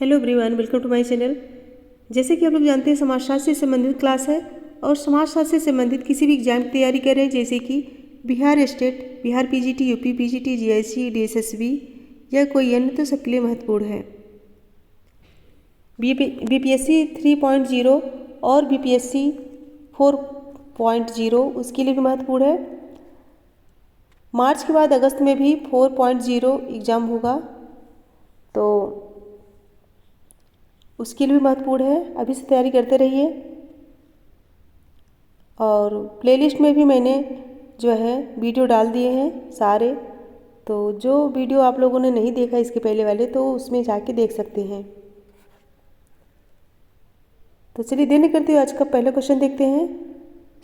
Hello everyone, welcome to my channel. जैसे कि आप लोग जानते हैं, समाजशास्त्र से संबंधित क्लास है और समाजशास्त्र से संबंधित किसी भी एग्जाम की तैयारी कर रहे हैं, जैसे कि Bihar state, Bihar PGT, UP PGT, GIC, DSSB या कोई अन्य, तो सबके लिए महत्वपूर्ण है। बीपीएससी 3.0 और बीपीएससी 4.0 उसके लिए भी महत्वपूर्ण है। मार्च के बाद अगस्त में भी 4.0 एग्ज़ाम होगा, तो उसके लिए भी महत्वपूर्ण है। अभी से तैयारी करते रहिए। और प्लेलिस्ट में भी मैंने जो है वीडियो डाल दिए हैं सारे, तो जो वीडियो आप लोगों ने नहीं देखा इसके पहले वाले, तो उसमें जाके देख सकते हैं। तो चलिए देर नहीं करते हुए आज का पहला क्वेश्चन देखते हैं।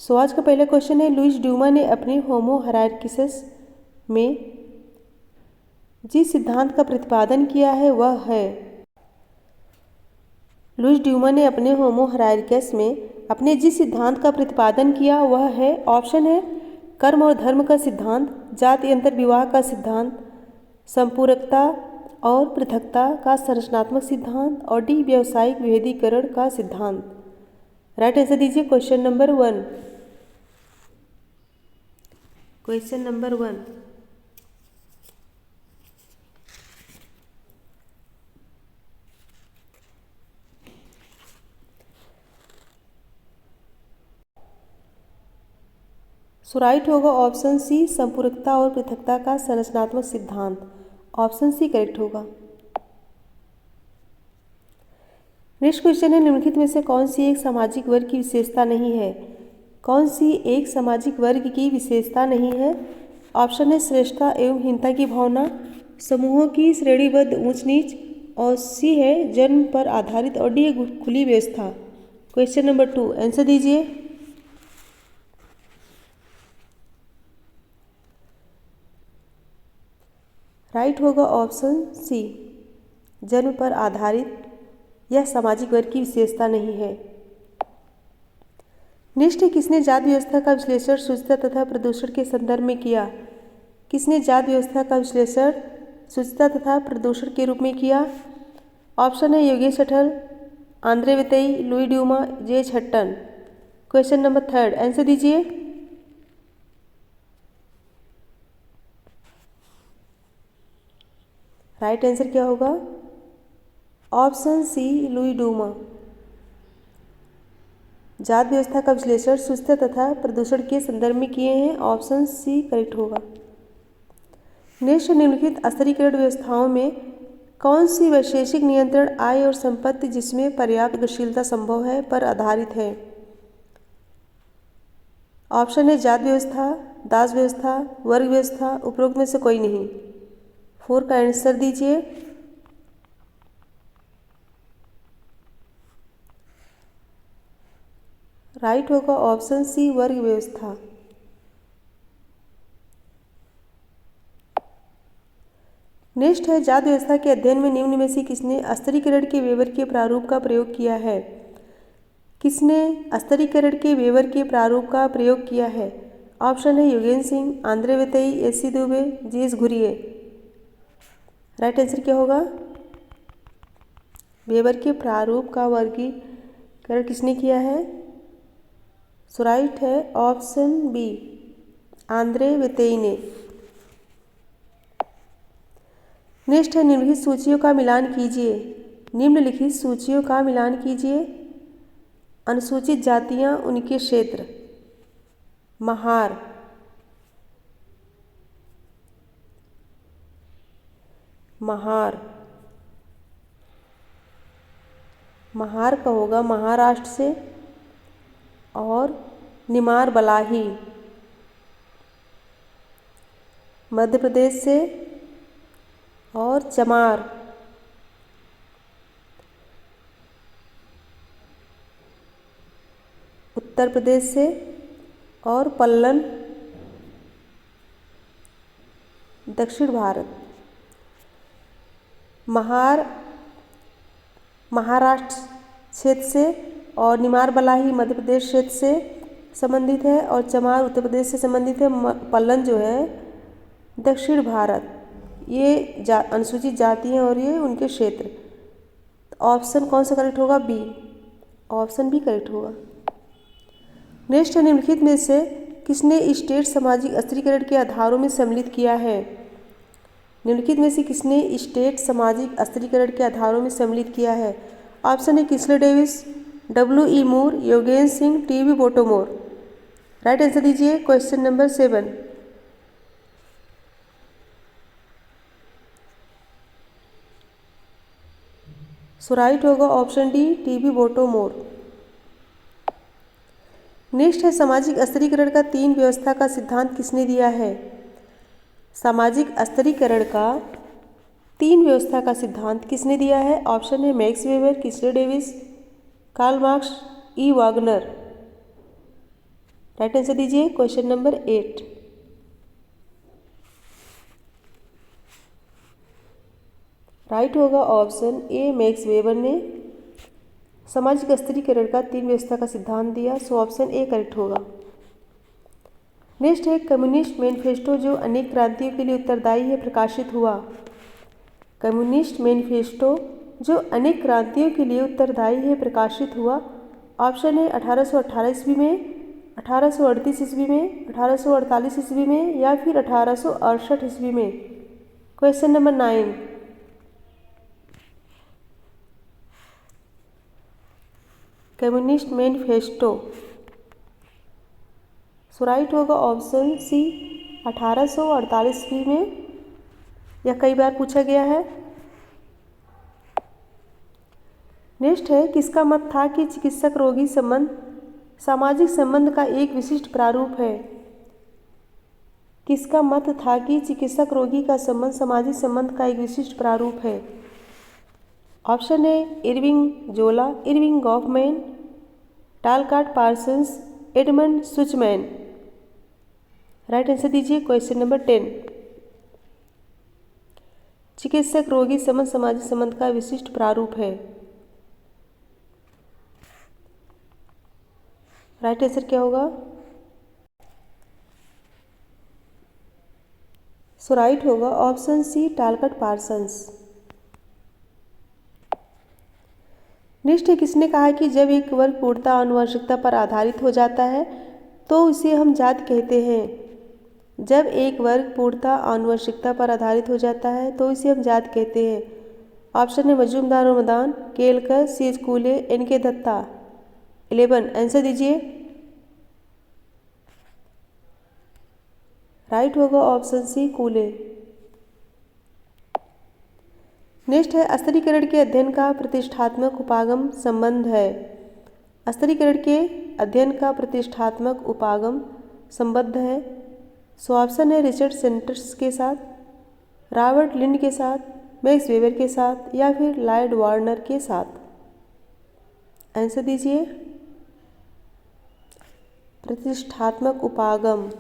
सो आज का पहला क्वेश्चन है, लुईस ड्यूमा ने अपने होमो हायरार्किस में जिस सिद्धांत का प्रतिपादन किया है वह है। लुईस ड्यूमा ने अपने होमो हायरार्किस में अपने जिस सिद्धांत का प्रतिपादन किया वह है, ऑप्शन है कर्म और धर्म का सिद्धांत, जाति अंतर विवाह का सिद्धांत, संपूरकता और पृथकता का संरचनात्मक सिद्धांत, और डी व्यावसायिक विभेदीकरण का सिद्धांत। राइट आंसर दीजिए क्वेश्चन नंबर 1। Question number 1। सो राइट होगा ऑप्शन सी, संपूरकता और पृथकता का संरचनात्मक सिद्धांत। ऑप्शन सी करेक्ट होगा। नेक्स्ट क्वेश्चन है, निम्नलिखित में से कौन सी एक सामाजिक वर्ग की विशेषता नहीं है। कौन सी एक सामाजिक वर्ग की विशेषता नहीं है। ऑप्शन है श्रेष्ठता एवं हीनता की भावना, समूहों की श्रेणीबद्ध ऊंच नीच, और सी है जन्म पर आधारित, और डी है खुली व्यवस्था। क्वेश्चन नंबर 2 आंसर दीजिए। राइट होगा ऑप्शन सी, जन्म पर आधारित यह सामाजिक वर्ग की विशेषता नहीं है। नेक्स्ट है, किसने जाति व्यवस्था का विश्लेषण शुचिता तथा प्रदूषण के संदर्भ में किया। किसने जाति व्यवस्था का विश्लेषण शुचिता तथा प्रदूषण के रूप में किया। ऑप्शन है योगेश अठल, आंद्रे वितेई, लुई ड्यूमा, जे हट्टन। क्वेश्चन नंबर 3 आंसर दीजिए। राइट आंसर क्या होगा, ऑप्शन सी लुई ड्यूमा। जाति व्यवस्था का विश्लेषण शुचिता तथा प्रदूषण के संदर्भ में किए हैं। ऑप्शन सी करेक्ट होगा। नेक्स्ट, निम्नलिखित स्तरीकरण व्यवस्थाओं में कौन सी वैशेषिक नियंत्रण आय और संपत्ति जिसमें पर्याप्त गतिशीलता संभव है पर आधारित है। ऑप्शन है जाति व्यवस्था, दास व्यवस्था, वर्ग व्यवस्था, उपरोक्त में से कोई नहीं। 4 का आंसर दीजिए। राइट होगा ऑप्शन सी, वर्ग व्यवस्था। नेक्स्ट है, जाति व्यवस्था के अध्ययन में निम्न में से किसने स्तरीकरण के वेबर के प्रारूप का प्रयोग किया है। किसने स्तरीकरण के वेबर के प्रारूप का प्रयोग किया है। ऑप्शन है योगेंद्र सिंह, आंद्रे वितेई, S C Dube, G Ghurye. Right answer क्या होगा, वेबर के प्रारूप का वर्गीकरण किसने किया है। सो राइट है ऑप्शन बी, आंद्रे वितेई ने। नेक्स्ट है, निम्नलिखित सूचियों का मिलान कीजिए। निम्नलिखित सूचियों का मिलान कीजिए। अनुसूचित जातियां, उनके क्षेत्र। महार, महार, महार का होगा महाराष्ट्र से, और निमार बलाही मध्य प्रदेश से, और चमार उत्तर प्रदेश से, और पल्लन दक्षिण भारत। महार महाराष्ट्र क्षेत्र से, और निमार बलाही मध्य प्रदेश क्षेत्र से संबंधित है, और चमार उत्तर प्रदेश से संबंधित है। पल्लन जो है दक्षिण भारत। ये अनुसूचित जाति हैं और ये उनके क्षेत्र। ऑप्शन कौन सा करेक्ट होगा? बी, ऑप्शन बी करेक्ट होगा। नेक्स्ट है, निम्नलिखित में से किसने स्टेट सामाजिक स्त्रीकरण के आधारों में सम्मिलित किया है? निम्नलिखित में से किसने स्टेट सामाजिक स्त्रीकरण के आधारों में सम्मिलित किया है? ऑप्शन है Kingsley Davis, W E. Moore, Yogendra Singh, T B. Bottomore. Right answer दीजिए क्वेश्चन नंबर 7। सो राइट होगा option D, T B. Bottomore. Next है, सामाजिक स्त्रीकरण का 3 व्यवस्था का सिद्धांत किसने दिया है? सामाजिक स्त्रीकरण का 3 व्यवस्था का सिद्धांत किसने दिया है? ऑप्शन है Max Weber, Kingsley Davis, Karl Marx, E. Wagner. Right answer दीजिए क्वेश्चन नंबर 8। राइट होगा ऑप्शन ए, मैक्स वेबर ने सामाजिक स्त्रीकरण का 3 व्यवस्था का सिद्धांत दिया। सो ऑप्शन ए करेक्ट होगा। नेक्स्ट है, कम्युनिस्ट मैनिफेस्टो जो अनेक क्रांतियों के लिए उत्तरदायी है प्रकाशित हुआ। कम्युनिस्ट मैनिफेस्टो जो अनेक क्रांतियों के लिए उत्तरदायी है प्रकाशित हुआ। ऑप्शन है 1818 ईस्वी में, 1838 ईस्वी में, 1848 ईस्वी में या फिर 1868 ईस्वी में। Question number 9। Communist manifesto. So right होगा ऑप्शन सी, 1848 ईस्वी में। यह कई बार पूछा गया है। नेक्स्ट है, किसका मत था कि चिकित्सक रोगी संबंध सामाजिक संबंध का एक विशिष्ट प्रारूप है? किसका मत था कि चिकित्सक रोगी का संबंध सामाजिक संबंध का एक विशिष्ट प्रारूप है? ऑप्शन है Irving Zola, Irving Goffman, Talcott Parsons, Edmund Suchman. Right answer दीजिए क्वेश्चन नंबर 10। चिकित्सक रोगी संबंध सामाजिक संबंध का विशिष्ट प्रारूप है। राइट आंसर क्या होगा? सो राइट होगा option C, Talcott Parsons. Next है, किसने कहा कि जब एक वर्ग पूर्णतः आनुवंशिकता पर आधारित हो जाता है तो उसे हम जाति कहते हैं? जब एक वर्ग पूर्णतः आनुवंशिकता पर आधारित हो जाता है तो इसे हम जाति कहते हैं। ऑप्शन है मजूमदार और मदान, केलकर, सी. कूले, एन.के. दत्ता। 11 आंसर दीजिए। राइट होगा ऑप्शन सी, कूले। नेक्स्ट है, स्त्रीकरण के अध्ययन का प्रतिष्ठात्मक उपागम संबंध है। स्त्रीकरण के अध्ययन का प्रतिष्ठात्मक उपागम संबद्ध है। सो ऑप्शन है रिचर्ड सेंटर्स के साथ, रॉबर्ट लिंड के साथ, मैक्स वेबर के साथ या फिर लॉयड वार्नर के साथ। आंसर दीजिए। प्रतिष्ठात्मक उपागम।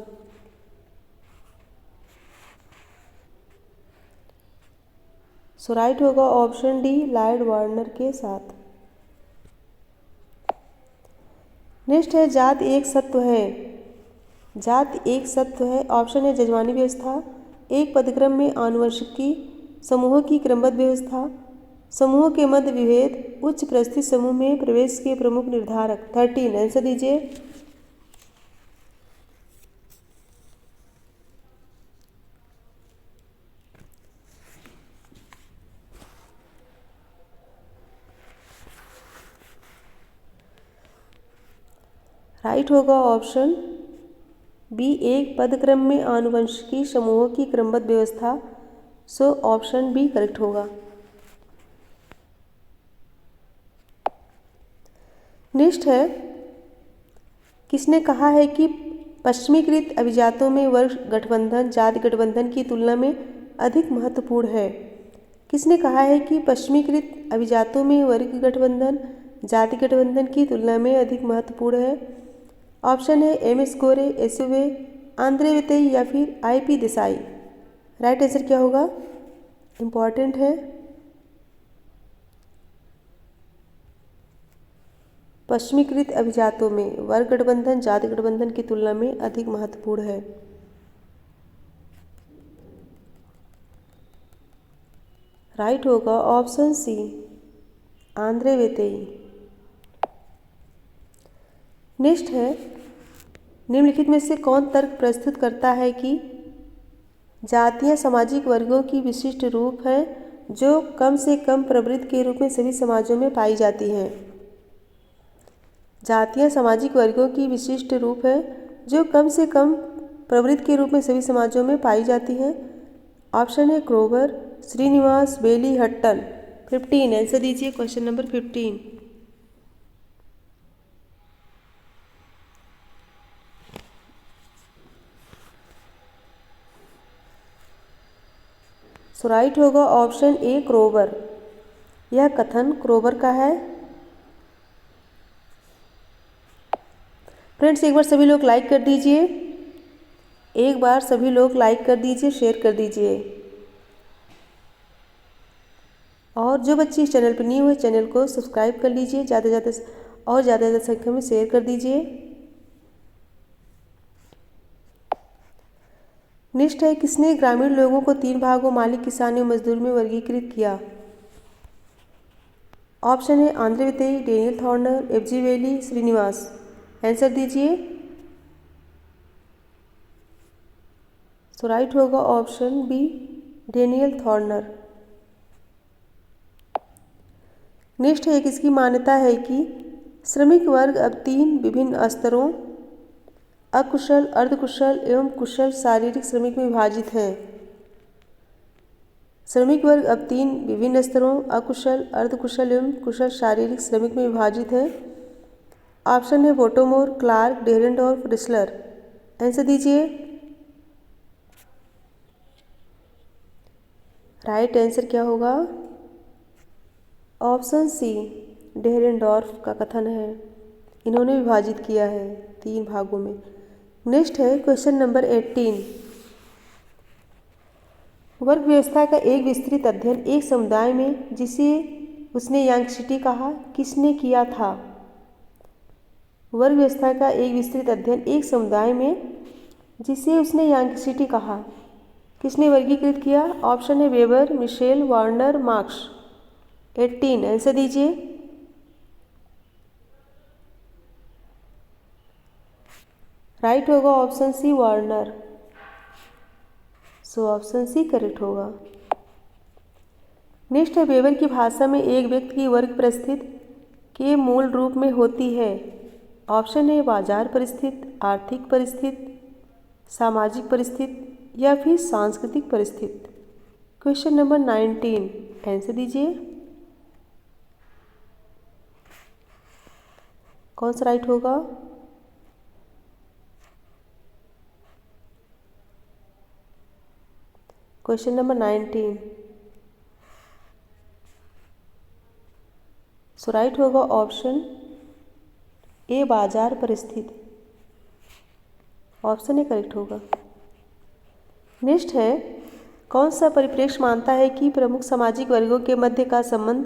सो राइट होगा ऑप्शन डी, लॉयड वार्नर के साथ। नेक्स्ट है, जात एक सत्व है। जात एक सत्व है। ऑप्शन है जजमानी व्यवस्था, एक पदक्रम में आनुवंशिकी, समूहों की क्रमबद्ध व्यवस्था, समूहों के मध्य विभेद, उच्च परिस्थिति समूह में प्रवेश के प्रमुख निर्धारक। 13 आंसर दीजिए। राइट होगा ऑप्शन बी, एक पदक्रम में आनुवंशिकी समूहों की क्रमबद्ध व्यवस्था। सो ऑप्शन बी करेक्ट होगा। नेक्स्ट है, किसने कहा है कि पश्चिमीकृत अभिजातों में वर्ग गठबंधन जाति गठबंधन की तुलना में अधिक महत्वपूर्ण है? किसने कहा है कि पश्चिमीकृत अभिजातों में वर्ग गठबंधन जाति गठबंधन की तुलना में अधिक महत्वपूर्ण है? ऑप्शन है एम.एस. गोरे, एस.वे, आंद्रे वितेई या फिर आई.पी. देसाई। राइट आंसर क्या होगा? इम्पॉर्टेंट है। पश्चिमीकृत अभिजातों में वर्ग गठबंधन जाति गठबंधन की तुलना में अधिक महत्वपूर्ण है। राइट होगा ऑप्शन सी। आंद्रे वेतेई। नेक्स्ट है, निम्नलिखित में से कौन तर्क प्रस्तुत करता है कि जातियां सामाजिक वर्गों की विशिष्ट रूप है जो कम से कम प्रवृत्ति के रूप में सभी समाजों में पाई जाती हैं। जातियां सामाजिक वर्गों की विशिष्ट रूप है जो कम से कम प्रवृत्ति के रूप में सभी समाजों में पाई जाती हैं। ऑप्शन है क्रोवर, श्रीनिवास, बेली, हट्टन। 15 आंसर दीजिए, क्वेश्चन नंबर 15। सो राइट होगा ऑप्शन ए क्रोवर। यह कथन क्रोवर का है। फ्रेंड्स एक बार सभी लोग लाइक कर दीजिए, एक बार सभी लोग लाइक कर दीजिए, शेयर कर दीजिए। और जो बच्चे इस चैनल पर न्यू है चैनल को सब्सक्राइब कर लीजिए, ज़्यादा संख्या में शेयर कर दीजिए। नेक्स्ट है, किसने ग्रामीण लोगों को 3 भागों मालिक, किसान एवं मजदूर में वर्गीकृत किया? ऑप्शन है आंद्रे वेतेई, डेनियल थॉर्नर, एफ.जी. वेली, श्रीनिवास। आंसर दीजिए। सो राइट होगा ऑप्शन बी डेनियल थॉर्नर। नेक्स्ट है, किसकी मान्यता है कि श्रमिक वर्ग अब 3 विभिन्न स्तरों अकुशल, अर्धकुशल एवं कुशल शारीरिक श्रमिक में विभाजित है? श्रमिक वर्ग अब 3 विभिन्न स्तरों अकुशल, अर्धकुशल एवं कुशल शारीरिक श्रमिक में विभाजित है। ऑप्शन है बोटोमोर, क्लार्क, डेरेंडॉर्फ, रिस्लर। आंसर दीजिए। राइट आंसर क्या होगा? ऑप्शन सी डेरेंडॉर्फ का कथन है। इन्होंने विभाजित किया है 3 भागों में। नेक्स्ट है क्वेश्चन नंबर 18। वर्ग व्यवस्था का एक विस्तृत अध्ययन एक समुदाय में जिसे उसने यंग सिटी कहा, किसने किया था? वर्ग व्यवस्था का एक विस्तृत अध्ययन एक समुदाय में जिसे उसने यंग सिटी कहा, किसने वर्गीकृत किया? ऑप्शन है Weber, Mitchell, Warner, Marx. 18 answer दीजिए। राइट होगा option C Warner. So option C correct होगा। नेक्स्ट है, वेबर की भाषा में एक व्यक्ति की वर्ग परिस्थिति के मूल रूप में होती है? ऑप्शन है बाजार परिस्थिति, आर्थिक परिस्थिति, सामाजिक परिस्थिति या फिर सांस्कृतिक परिस्थिति। क्वेश्चन नंबर 19 आंसर दीजिए। कौन सा राइट होगा? Question number 19। सो राइट होगा ऑप्शन ए बाजार परिस्थिति। ऑप्शन ए करेक्ट होगा। नेक्स्ट है, कौन सा परिप्रेक्ष्य मानता है कि प्रमुख सामाजिक वर्गों के मध्य का संबंध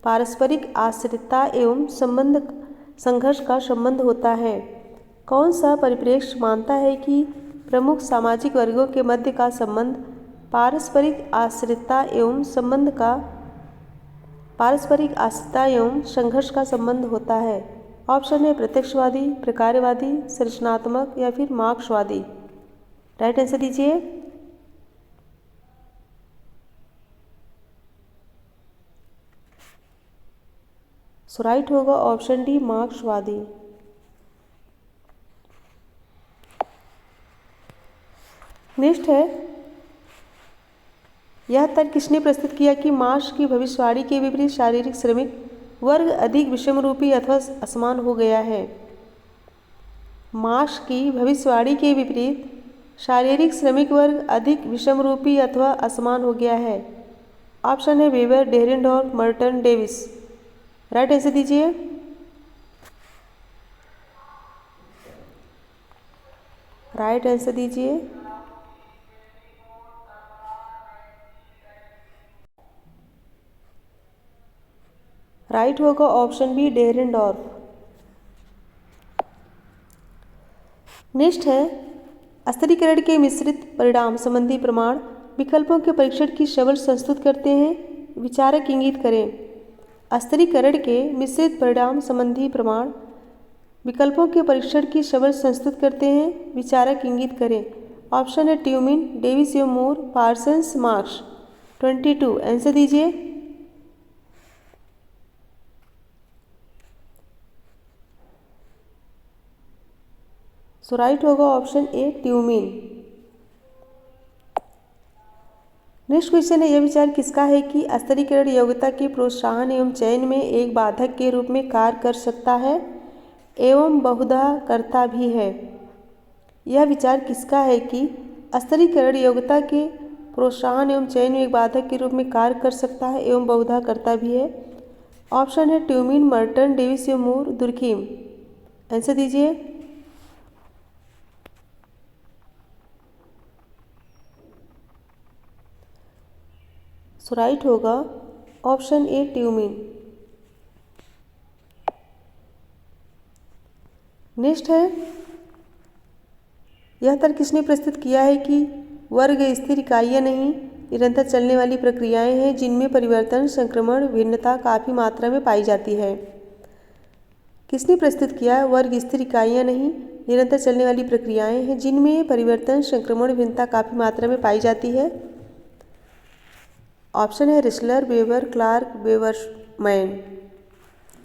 पारस्परिक आश्रितता एवं संघर्ष का संबंध होता है? कौन सा परिप्रेक्ष्य मानता है कि प्रमुख सामाजिक वर्गों के मध्य का संबंध पारस्परिक आश्रितता एवं संघर्ष का संबंध होता है? ऑप्शन है प्रत्यक्षवादी, प्रकार्यवादी, संरचनात्मक या फिर मार्क्सवादी। राइट आंसर दीजिए। सो राइट होगा ऑप्शन डी मार्क्सवादी। नेक्स्ट है, यह तर्क किसने प्रस्तुत किया कि मार्क्स की भविष्यवाणी के विपरीत शारीरिक श्रमिक वर्ग अधिक विषमरूपी अथवा असमान हो गया है? मार्क्स की भविष्यवाणी के विपरीत शारीरिक श्रमिक वर्ग अधिक विषमरूपी अथवा असमान हो गया है। ऑप्शन है Weber, Dahrendorf, Merton, Davis. Right answer दीजिए। राइट आंसर दीजिए। राइट होगा ऑप्शन बी डेरेंडॉर्फ। नेक्स्ट है, स्तरीकरण के मिश्रित परिणाम संबंधी प्रमाण विकल्पों के परीक्षण की शब्द संस्तुत करते हैं। विचारक इंगित करें। स्तरीकरण के मिश्रित परिणाम संबंधी प्रमाण विकल्पों के परीक्षण की शब्द संस्तुत करते हैं, विचारक इंगित करें। ऑप्शन है ट्यूमिन, डेविस एवं मूर, पार्सन्स, मार्क्स। 22 आंसर दीजिए। सो राइट होगा ऑप्शन ए ट्यूमिन। नेक्स्ट क्वेश्चन है, यह विचार किसका है कि स्तरीकरण योग्यता के प्रोत्साहन एवं चयन में एक बाधक के रूप में कार्य कर सकता है एवं बहुधा करता भी है। यह विचार किसका है कि स्तरीकरण योग्यता के प्रोत्साहन एवं चयन में एक बाधक के रूप में कार्य कर सकता है एवं बहुधा करता भी है। ऑप्शन है ट्यूमिन, मर्टन, डेविस एवं मूर, दुर्खीम। आंसर दीजिए। सो राइट होगा ऑप्शन ए ट्यूमिन। नेक्स्ट है, यह तर्क किसने प्रस्तुत किया है कि वर्ग स्थिर इकाइयाँ नहीं निरंतर चलने वाली प्रक्रियाएं हैं जिनमें परिवर्तन, संक्रमण, भिन्नता काफ़ी मात्रा में पाई जाती है। किसने प्रस्तुत किया है? वर्ग स्थिर इकाइयाँ नहीं निरंतर चलने वाली प्रक्रियाएं हैं जिनमें परिवर्तन, संक्रमण, भिन्नता काफ़ी मात्रा में पाई जाती है। ऑप्शन है रिस्लर, वेबर, क्लार्क, वेबरमैन।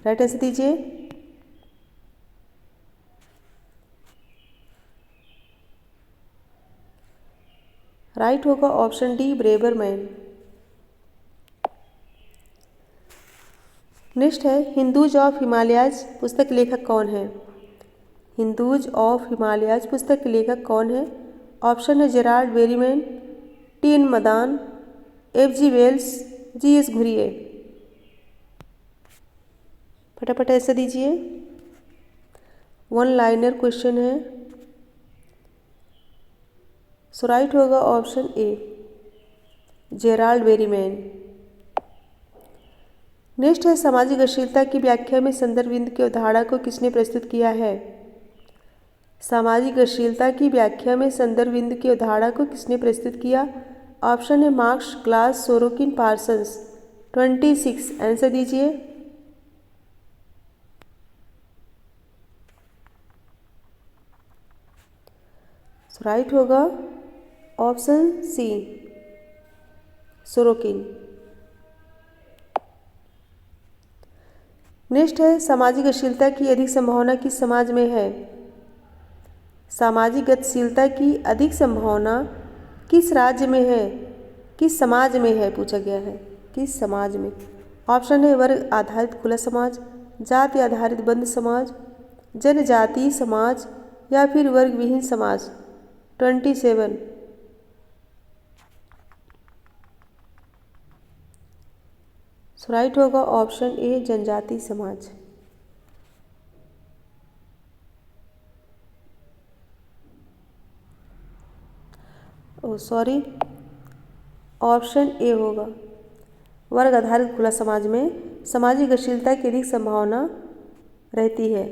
राइट आंसर दीजिए। राइट होगा ऑप्शन डी ब्रेबरमैन। नेक्स्ट है, हिंदूज ऑफ हिमालयाज पुस्तक के लेखक कौन है? हिंदूज ऑफ हिमालयाज पुस्तक के लेखक कौन है? ऑप्शन है Gerald Berreman, T N. Madan, F G. Wells, G S. Ghurye. फटाफट ऐसा दीजिए, वन लाइनर क्वेश्चन है। सो राइट होगा option A Gerald Berreman. Next है, सामाजिक अश्लीलता की व्याख्या में संदर्भ बिंदु की अवधारणा को किसने प्रस्तुत किया है? सामाजिक अश्लीलता की व्याख्या में संदर्भ बिंदु की अवधारणा को किसने प्रस्तुत किया? ऑप्शन है Marx, glass, Sorokin, Parsons. 26 answer दीजिए। राइट होगा ऑप्शन सी सोरोकिन। नेक्स्ट है, सामाजिक अश्लीलता की अधिक संभावना किस समाज में है? सामाजिक गतिशीलता की अधिक संभावना किस राज्य में है, किस समाज में है पूछा गया है, किस समाज में? ऑप्शन है वर्ग आधारित खुला समाज, जाति आधारित बंद समाज, जनजातीय समाज या फिर वर्ग विहीन समाज। 27 राइट होगा ऑप्शन ए जनजातीय समाज। सॉरी, ऑप्शन ए होगा। वर्ग आधारित खुला समाज में सामाजिक अश्लीलता की अधिक संभावना रहती है।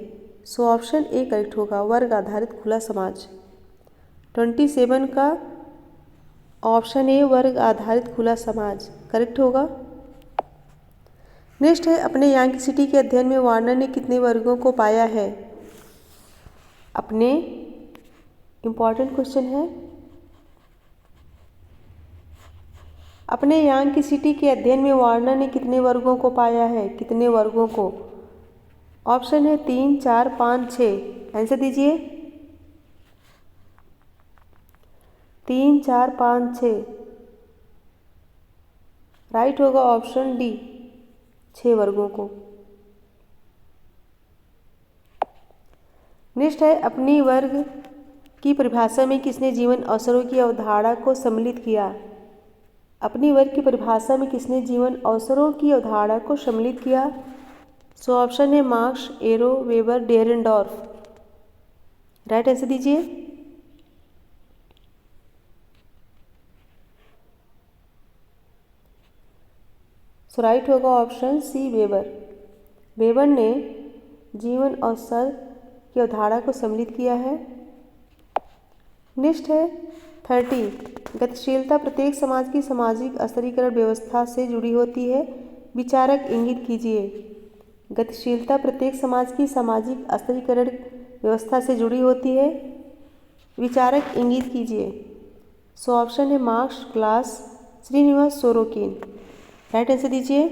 सो ऑप्शन ए करेक्ट होगा, वर्ग आधारित खुला समाज। 27 का ऑप्शन ए वर्ग आधारित खुला समाज करेक्ट होगा। नेक्स्ट है, अपने यांकिसिटी के अध्ययन में वार्नर ने कितने वर्गों को पाया है? अपने इम्पॉर्टेंट क्वेश्चन है। अपने यांकिसिटी के अध्ययन में वार्नर ने कितने वर्गों को पाया है? कितने वर्गों को? ऑप्शन है 3, 4, 5, 6। आंसर दीजिए। 3, 4, 5, 6। राइट होगा ऑप्शन डी 6 वर्गों को। नेक्स्ट है, अपनी वर्ग की परिभाषा में किसने जीवन अवसरों की अवधारणा को सम्मिलित किया? अपनी वर्ग की परिभाषा में किसने जीवन अवसरों की अवधारणा को सम्मिलित किया? सो ऑप्शन है Marx, Aron, Weber, Dahrendorf. Right answer दीजिए। सो राइट होगा ऑप्शन सी वेबर। वेबर ने जीवन अवसर की अवधारणा को सम्मिलित किया है। नेक्स्ट है 30, गतिशीलता प्रत्येक समाज की सामाजिक स्तरीकरण व्यवस्था से जुड़ी होती है। विचारक इंगित कीजिए। गतिशीलता प्रत्येक समाज की सामाजिक अस्थिरीकरण व्यवस्था से जुड़ी होती है। विचारक इंगित कीजिए। सो ऑप्शन है Marx, Glass, Srinivas Sorokin. Right answer दीजिए।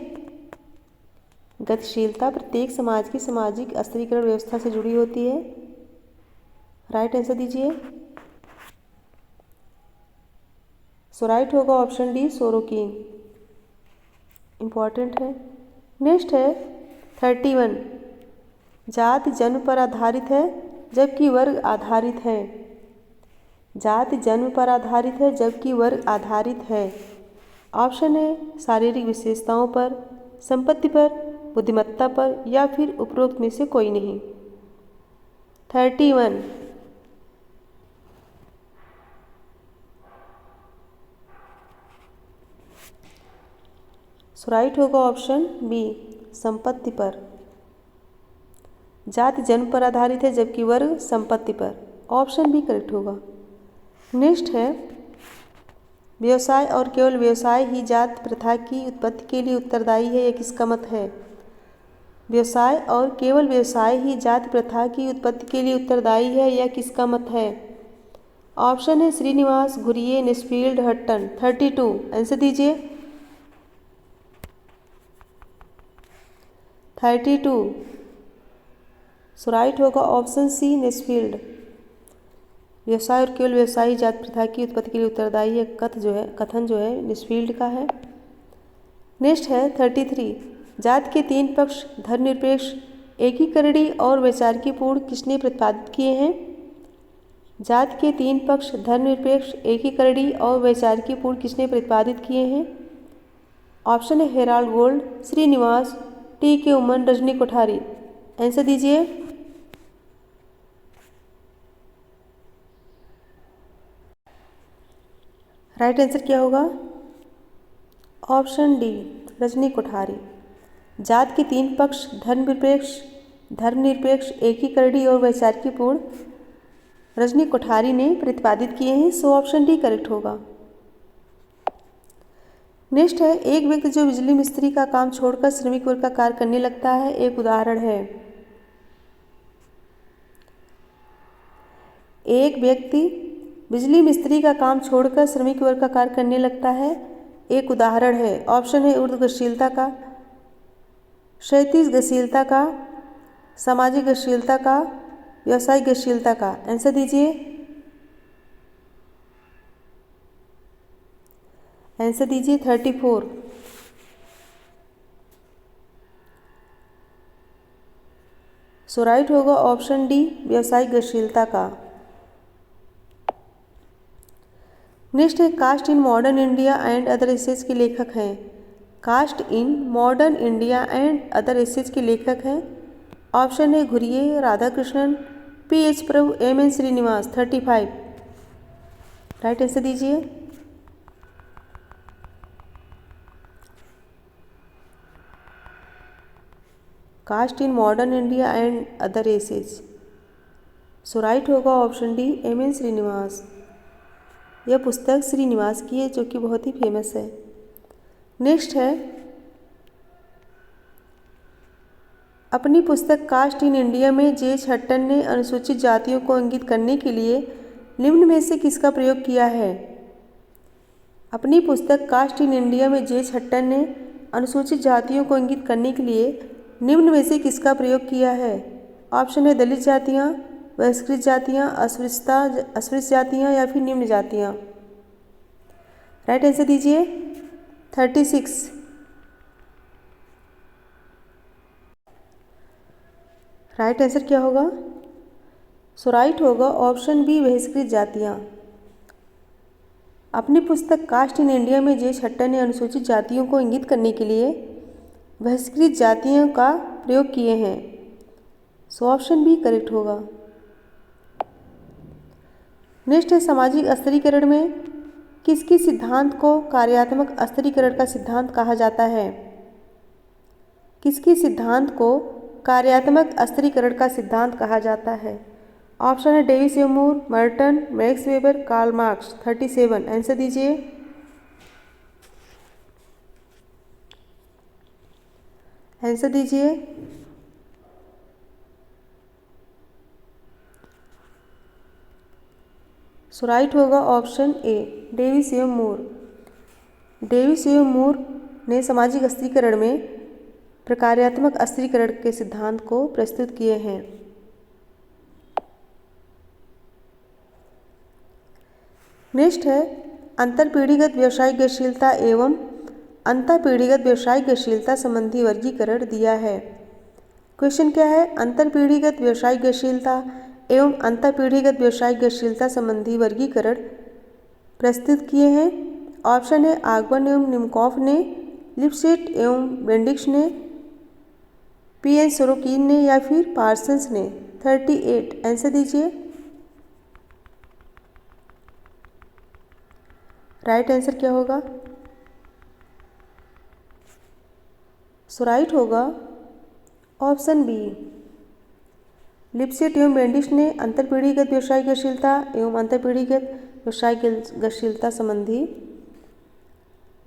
गतिशीलता प्रत्येक समाज की सामाजिक अस्थिरीकरण व्यवस्था से जुड़ी होती है। राइट आंसर दीजिए। सो राइट होगा ऑप्शन डी, सोरोकिन। इम्पॉर्टेंट है। नेक्स्ट है 31। जाति जन्म पर आधारित है जबकि वर्ग आधारित है। जाति जन्म पर आधारित है जबकि वर्ग आधारित है। ऑप्शन है शारीरिक विशेषताओं पर, संपत्ति पर, बुद्धिमत्ता पर या फिर उपरोक्त में से कोई नहीं। 31। सो राइट होगा ऑप्शन बी, संपत्ति पर। जाति जन्म पर आधारित है जबकि वर्ग संपत्ति पर। ऑप्शन बी करेक्ट होगा। नेक्स्ट है व्यवसाय और केवल व्यवसाय ही जाति प्रथा की उत्पत्ति के लिए उत्तरदायी है, यह किसका मत है? व्यवसाय और केवल व्यवसाय ही जाति प्रथा की उत्पत्ति के लिए उत्तरदायी है, यह किसका मत है? ऑप्शन है Srinivas, Ghurye, Nesfield, Hutton. 32 answer दीजिए। 32। सो राइट होगा ऑप्शन सी, नेस्फील्ड। व्यवसाय और केवल व्यवसायी जाति प्रथा की उत्पत्ति के लिए उत्तरदायी है कथन जो है नेस्फील्ड का है। नेक्स्ट है 33। जाति के तीन पक्ष धर्मनिरपेक्ष, एकीकरणीय और वैचारिकपूर्ण किसने प्रतिपादित किए हैं? जाति के तीन पक्ष धर्मनिरपेक्ष, एकीकरणीय और वैचारिकपूर्ण किसने प्रतिपादित किए हैं? ऑप्शन है Herald gold, Srinivas, T K. Oommen, Rajni Kothari. Answer दीजिए। राइट आंसर क्या होगा? Option D, Rajni Kothari. जाति के तीन पक्ष धर्मनिरपेक्ष, एकीकरणीय और वैचारिकपूर्ण रजनी कोठारी ने प्रतिपादित किए हैं। सो ऑप्शन डी करेक्ट होगा। नेक्स्ट है एक व्यक्ति जो बिजली मिस्त्री का काम छोड़कर श्रमिक वर्ग का कार्य करने लगता है, एक उदाहरण है। एक व्यक्ति बिजली मिस्त्री का काम छोड़कर श्रमिक वर्ग का कार्य करने लगता है, एक उदाहरण है। ऑप्शन है ऊर्ध्व गतिशीलता का, क्षैतिज गतिशीलता का, सामाजिक गतिशीलता का, व्यावसायिक गतिशीलता का। आंसर दीजिए। आंसर दीजिए 34। सो राइट होगा ऑप्शन डी, व्यावसायिक गतिशीलता का। नेक्स्ट है caste in modern India and other essays के लेखक हैं। Caste in modern India and other essays के लेखक हैं। ऑप्शन है Ghurye, Radhakrishnan, P H. Prabhu, M N. Srinivas. 35 right answer दीजिए। Caste in modern India and other essays. So right होगा ऑप्शन डी, एम.एन. श्रीनिवास। यह पुस्तक श्रीनिवास की है जो कि बहुत ही फेमस है। नेक्स्ट है अपनी पुस्तक कास्ट इन इंडिया में जे.एच. हट्टन ने अनुसूचित जातियों को इंगित करने के लिए निम्न में से किसका प्रयोग किया है? अपनी पुस्तक कास्ट इन इंडिया में जे.एच. हट्टन ने अनुसूचित जातियों को इंगित करने के लिए निम्न में से किसका प्रयोग किया है? ऑप्शन है दलित जातियाँ, बहिष्कृत जातियाँ, अस्पृश्य जातियाँ या फिर निम्न जातियाँ। राइट आंसर दीजिए। 36 राइट आंसर क्या होगा? सो राइट होगा ऑप्शन बी, बहिष्कृत जातियाँ। अपनी पुस्तक कास्ट इन इंडिया में जे.एच. हट्टन ने अनुसूचित जातियों को इंगित करने के लिए बहिष्कृत जातियों का प्रयोग किए हैं। सो ऑप्शन बी करेक्ट होगा। नेक्स्ट है सामाजिक अस्थिरीकरण में किसके सिद्धांत को कार्यात्मक अस्थिरीकरण का सिद्धांत कहा जाता है? किसके सिद्धांत को कार्यात्मक अस्थिरीकरण का सिद्धांत कहा जाता है? ऑप्शन है डेविस एमूर, Merton, Max Weber, Karl Marx. 37 answer दीजिए। आंसर दीजिए। सो राइट होगा ऑप्शन ए, डेविस एवं मूर। डेविस एवं मूर ने सामाजिक अस्थिरीकरण में प्रकार्यात्मक अस्थिरीकरण के सिद्धांत को प्रस्तुत किए हैं। नेक्स्ट है अंतरपीढ़ीगत व्यावसायिक गतिशीलता एवं अंतःपीढ़ीगत व्यावसायिक गतिशीलता संबंधी वर्गीकरण दिया है। क्वेश्चन क्या है? अंतरपीढ़ीगत व्यावसायिक गतिशीलता एवं अंतःपीढ़ीगत व्यावसायिक गतिशीलता संबंधी वर्गीकरण प्रस्तुत किए हैं। ऑप्शन है आगबन एवं निमकॉफ ने, लिपसेट एवं बेंडिक्स ने, पी.एन. सोरोकिन ने या फिर पार्सन्स ने। 38 आंसर दीजिए। राइट आंसर क्या होगा? सो राइट होगा ऑप्शन बी, लिपसेट एवं बेंडिक्स ने अंतरपीढ़ीगत व्यावसायिक गतिशीलता एवं अंतरपीढ़ीगत व्यावसायिक गतिशीलता संबंधी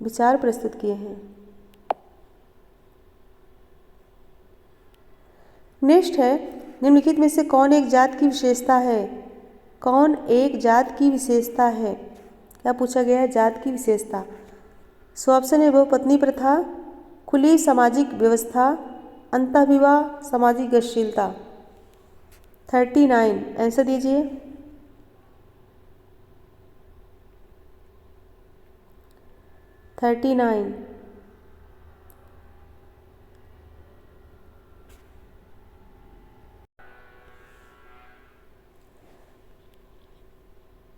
विचार प्रस्तुत किए हैं। नेक्स्ट है निम्नलिखित में से कौन एक जात की विशेषता है? कौन एक जात की विशेषता है? क्या पूछा गया है? जात की विशेषता। सो ऑप्शन है बहुपत्नी प्रथा, खुली सामाजिक व्यवस्था, अंतःविवाह, सामाजिक गतिशीलता। 39 आंसर दीजिए।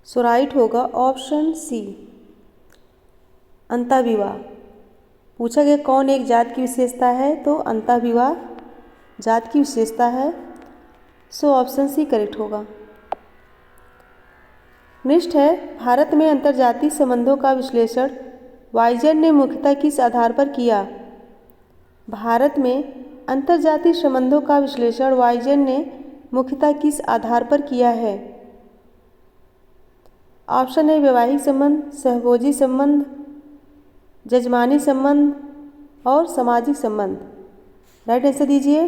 सो राइट होगा ऑप्शन सी, अंतःविवाह। पूछा गया कौन एक जात की विशेषता है, तो अंतःविवाह जात की विशेषता है। सो ऑप्शन सी करेक्ट होगा। नेक्स्ट है भारत में अंतर्जातीय संबंधों का विश्लेषण वाइजर ने मुख्यतः किस आधार पर किया? भारत में अंतर्जातीय संबंधों का विश्लेषण वाइजर ने मुख्यतः किस आधार पर किया है? ऑप्शन है वैवाहिक संबंध, सहभोजी संबंध, जजमानी संबंध और सामाजिक संबंध। राइट आंसर दीजिए।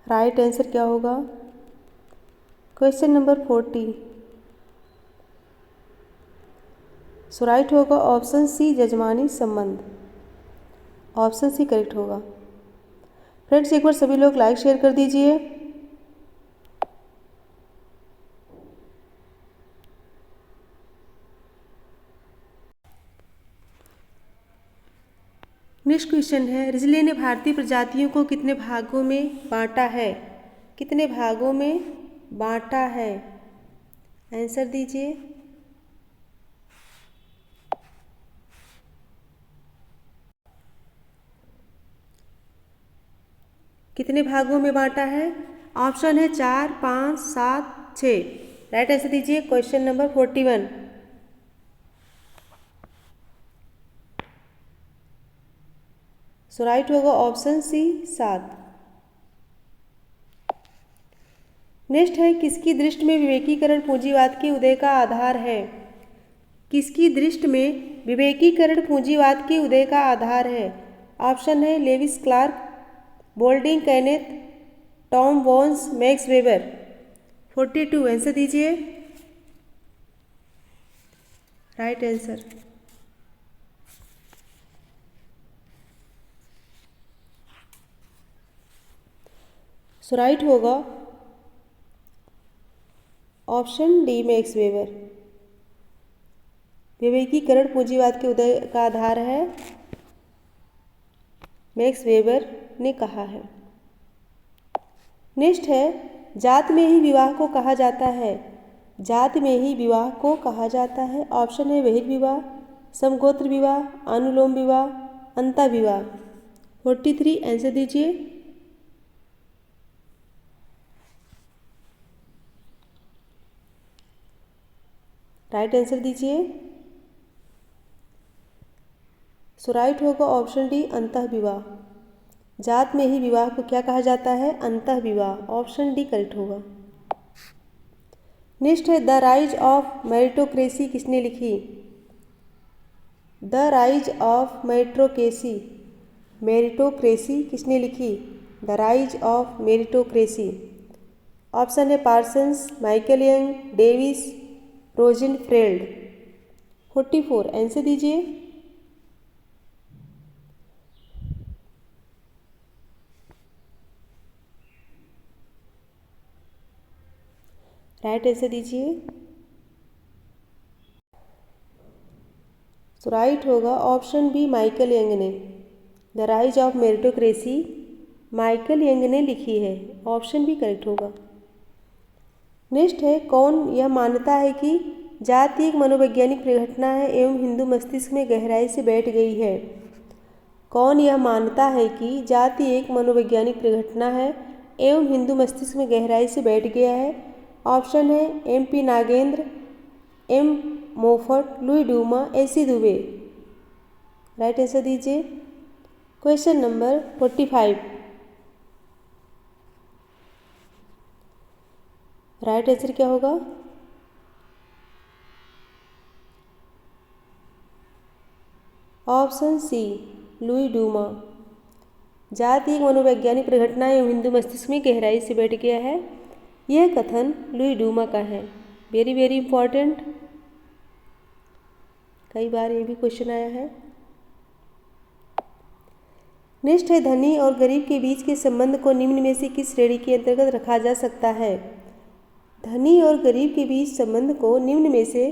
राइट आंसर क्या होगा? Question number 40। सो राइट होगा ऑप्शन सी, जजमानी संबंध। ऑप्शन सी करेक्ट होगा। फ्रेंड्स एक बार सभी लोग लाइक शेयर कर दीजिए। नेक्स्ट क्वेश्चन है रिजले ने भारतीय प्रजातियों को कितने भागों में बांटा है? कितने भागों में बांटा है? आंसर दीजिए। कितने भागों में बांटा है? ऑप्शन है 4, 5, 7, 6। राइट आंसर दीजिए। Question number 41। सो राइट होगा ऑप्शन सी, 7। नेक्स्ट है किसकी दृष्टि में विवेकीकरण पूंजीवाद के उदय का आधार है? किसकी दृष्टि में विवेकीकरण पूंजीवाद के उदय का आधार है? ऑप्शन है Lewis Clarke, Boulding Kenneth, Tom Vons, Max Weber. 42 answer दीजिए। Right answer. सो राइट होगा ऑप्शन डी, मैक्स वेबर। विवेकीकरण पूंजीवाद के उदय का आधार है, मैक्स वेबर ने कहा है। नेक्स्ट है जात में ही विवाह को कहा जाता है? जात में ही विवाह को कहा जाता है। ऑप्शन है बहिर्विवाह, समगोत्र विवाह, अनुलोम विवाह, अंतःविवाह। 43 आंसर दीजिए। राइट आंसर दीजिए। सो राइट होगा ऑप्शन डी, अंतःविवाह। जात में ही विवाह को क्या कहा जाता है? अंतःविवाह। ऑप्शन डी करेक्ट होगा। नेक्स्ट है द राइज ऑफ मेरिटोक्रेसी किसने लिखी? द राइज ऑफ मेरिटोक्रेसी किसने लिखी? The rise of meritocracy. Option है Parsons, Michael Young, Davis, Rosenfeld. 44 answer दीजिए। राइट आंसर दीजिए। तो राइट होगा ऑप्शन बी, माइकल यंग ने। The rise of meritocracy Michael Young ने लिखी है। ऑप्शन बी करेक्ट होगा। नेक्स्ट है, कौन यह मानता है कि जाति एक मनोवैज्ञानिक परिघटना है एवं हिंदू मस्तिष्क में गहराई से बैठ गई है? कौन यह मानता है कि जाति एक मनोवैज्ञानिक परिघटना है एवं हिंदू मस्तिष्क में गहराई से बैठ गया है? ऑप्शन है MP Nagendra, M मोफट, Louis Duma, AC Dubey. Right answer दीजिए। Question number 45। राइट आंसर क्या होगा? ऑप्शन सी, लुई डूमा। जाति एक मनोवैज्ञानिक परिघटना एवं हिंदू मस्तिष्क में गहराई से बैठ गया है, यह कथन लुई डूमा का है। वेरी वेरी इंपॉर्टेंट, कई बार ये भी क्वेश्चन आया है। नेक्स्ट है, धनी और गरीब के बीच के संबंध को निम्न में से किस श्रेणी के अंतर्गत रखा जा सकता है? धनी और गरीब के बीच संबंध को निम्न में से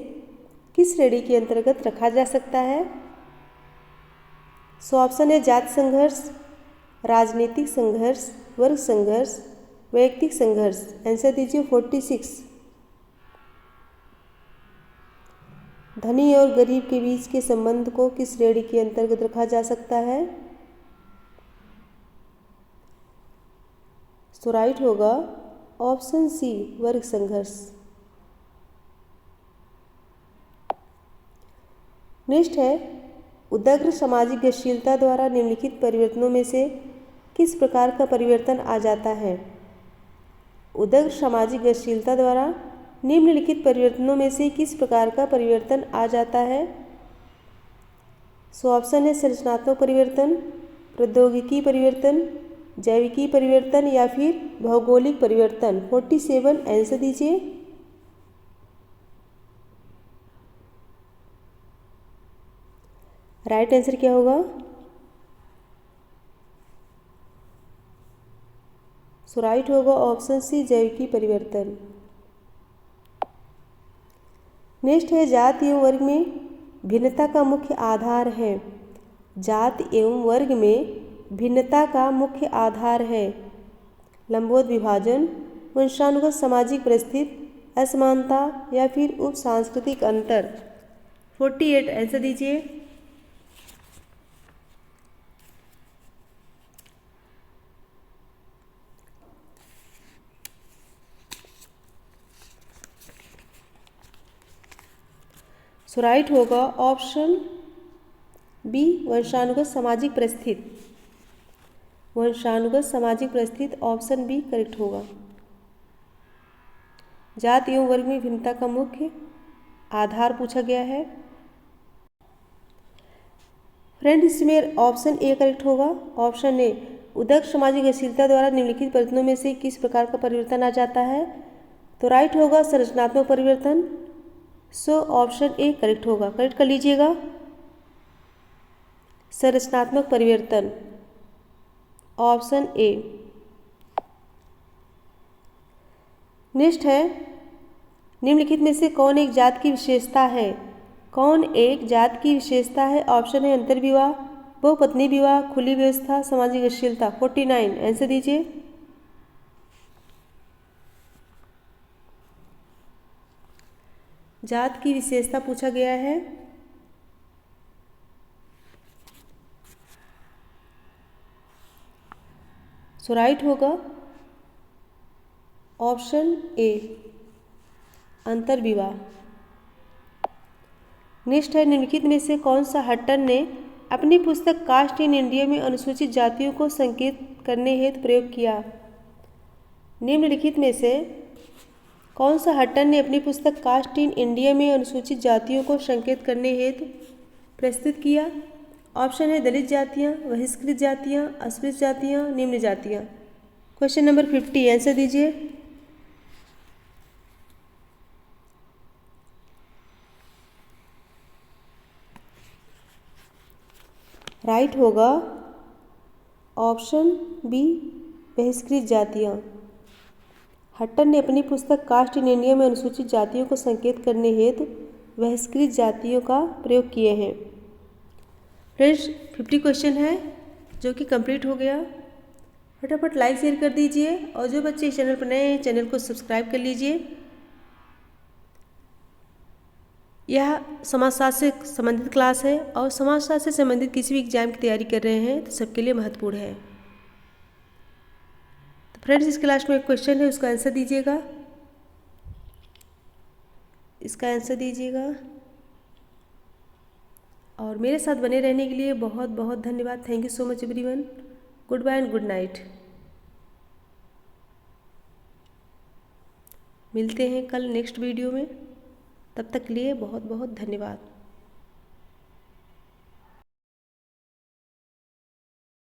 किस श्रेणी के अंतर्गत रखा जा सकता है? सो ऑप्शन है जाति संघर्ष, राजनीतिक संघर्ष, वर्ग संघर्ष, वैयक्तिक संघर्ष। आंसर दीजिए 46। धनी और गरीब के बीच के संबंध को किस श्रेणी के अंतर्गत रखा जा सकता है? तो राइट होगा ऑप्शन सी, वर्ग संघर्ष। नेक्स्ट है, उदग्र सामाजिक गतिशीलता द्वारा निम्नलिखित परिवर्तनों में से किस प्रकार का परिवर्तन आ जाता है? उदग्र सामाजिक गतिशीलता द्वारा निम्नलिखित परिवर्तनों में से किस प्रकार का परिवर्तन आ जाता है? सो ऑप्शन है संरचनात्मक परिवर्तन, प्रौद्योगिकी परिवर्तन, जैविकी परिवर्तन या फिर भौगोलिक परिवर्तन। 47 आंसर दीजिए। राइट आंसर क्या होगा? सो राइट होगा ऑप्शन सी, जैविकी परिवर्तन। नेक्स्ट है, जाति एवं वर्ग में भिन्नता का मुख्य आधार है। जाति एवं वर्ग में भिन्नता का मुख्य आधार है लंबवत विभाजन, वंशानुगत सामाजिक परिस्थिति, असमानता या फिर उप सांस्कृतिक अंतर। 48 आंसर दीजिए। सो राइट होगा ऑप्शन बी, वंशानुगत सामाजिक परिस्थिति। वंशानुगत सामाजिक परिस्थिति ऑप्शन बी करेक्ट होगा। जाति एवं वर्ग में भिन्नता का मुख्य आधार पूछा गया है। फ्रेंड्स, इसमें ऑप्शन ए करेक्ट होगा। ऑप्शन ए, उदग्र सामाजिक गतिशीलता द्वारा निम्नलिखित परिवर्तनों में से किस प्रकार का परिवर्तन आ जाता है? तो राइट होगा संरचनात्मक परिवर्तन। सो ऑप्शन ए करेक्ट होगा। करेक्ट कर लीजिएगा, संरचनात्मक परिवर्तन ऑप्शन ए। नेक्स्ट है, निम्नलिखित में से कौन एक जात की विशेषता है? कौन एक जात की विशेषता है? ऑप्शन है अंतर्विवाह, बहुपत्नी विवाह, खुली व्यवस्था, सामाजिक गतिशीलता। 49 आंसर दीजिए। जात की विशेषता पूछा गया है। सो राइट होगा ऑप्शन ए, अंतर्विवाह। नेक्स्ट है, निम्नलिखित में से कौन सा हट्टन ने अपनी पुस्तक कास्ट इन इंडिया में अनुसूचित जातियों को संकेत करने हेतु प्रयोग किया? निम्नलिखित में से कौन सा हट्टन ने अपनी पुस्तक कास्ट इन इंडिया में अनुसूचित जातियों को संकेत करने हेतु प्रस्तुत किया? ऑप्शन है दलित जातियाँ, बहिष्कृत जातियाँ, अस्पृश्य जातियाँ, निम्न जातियाँ। क्वेश्चन नंबर 50 आंसर दीजिए। राइट होगा ऑप्शन बी, बहिष्कृत जातियाँ। हट्टन ने अपनी पुस्तक कास्ट इन इंडिया में अनुसूचित जातियों को संकेत करने हेतु बहिष्कृत जातियों का प्रयोग किए हैं। फ्रेंड्स 50 क्वेश्चन है जो कि कंप्लीट हो गया। फटाफट लाइक शेयर कर दीजिए और जो बच्चे इस चैनल पर नए हैं चैनल को सब्सक्राइब कर लीजिए। यह समाजशास्त्र से संबंधित क्लास है और समाजशास्त्र से संबंधित किसी भी एग्जाम की तैयारी कर रहे हैं तो सबके लिए महत्वपूर्ण है। तो फ्रेंड्स इस क्लास में एक क्वेश्चन है, उसका आंसर दीजिएगा। इसका आंसर दीजिएगा और मेरे साथ बने रहने के लिए बहुत बहुत धन्यवाद। Thank you so much everyone. Goodbye and good night. मिलते हैं कल नेक्स्ट वीडियो में, तब तक के लिए बहुत बहुत धन्यवाद।